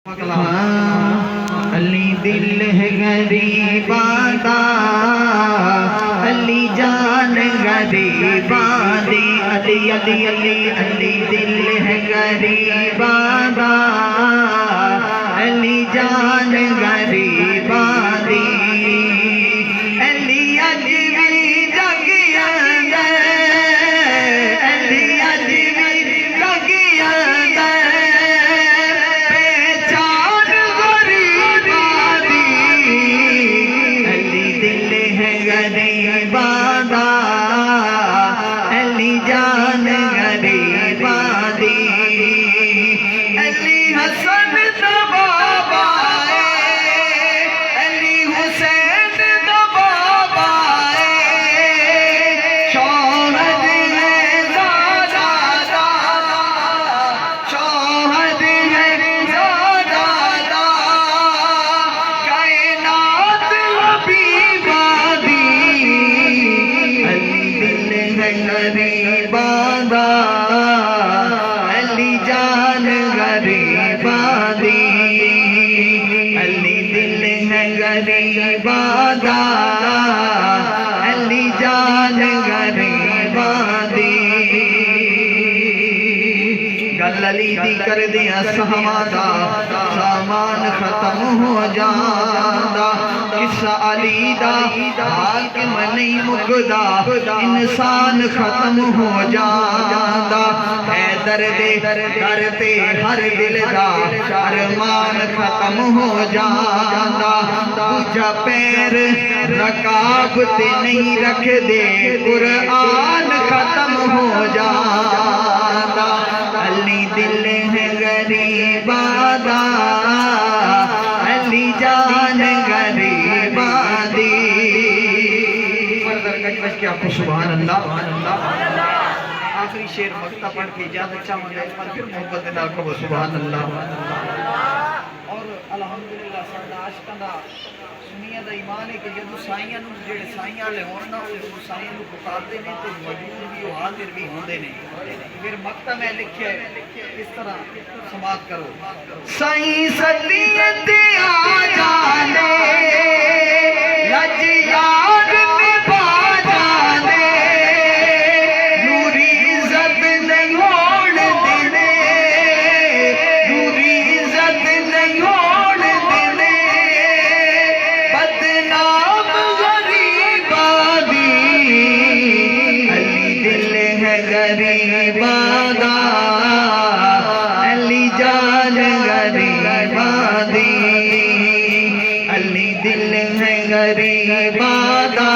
علی دل ہے غریباں دا، علی جان غریباں دی، علی علی علی علی دل ہے غریباں دا، علی جان غریباں دی، علی اج بھی جگیاں علی اج بھی جگیاں غریباں دا، علی جان غریباں دی، علی حسن دا بابا ہے، علی حسین دا بابا ہے، شوہد ہے زادہ دا، شوہد ہے زادہ دا، کائنات حبیبہ غریباں دا، علی جان غریباں دی، علی دل ہے غریباں دا، علی جان غریباں دی، گل علی دی کر دیاں سہواں دا، سامان ختم ہو جاندا، قصہ علی دا حاکم نہیں مکدا، انسان ختم ہو جاندا، حیدر دے در تے ہر دل دا ارمان ختم ہو جاندا، دوجا پیر رکاب تے نہیں رکھ دے قرآن ختم ہو جاندا، علی دل ہے غریباں دا، علی جان غریباں دی، کیا آپ کو سبحان اللہ۔ آخری شعر مقطع پڑھ کے اجازت چاہوں گا، پر پھر محبت نہ کہو سبحان اللہ۔ اور الحمدللہ ساڈا عاشقاں دا سنیاں دا ایمان ہے کہ جب سائیاں نوں جڑے سائیاں والے ہون نا او سائیاں نوں پکارتے نے تے موجود بھی او حاضر بھی ہوندے نے، پھر مقطع میں لکھیا ہے اس طرح سماعت کرو، سائیں صدیت آ جانے لج یار نبھا جانے، نوری عزت نہیں ہون دینے، نوری عزت نہیں ہون دینے، بدنام غریباں دی، علی دل ہے غریباں دا، علی جان غریباں دی، علی دل ہے غریباں دا۔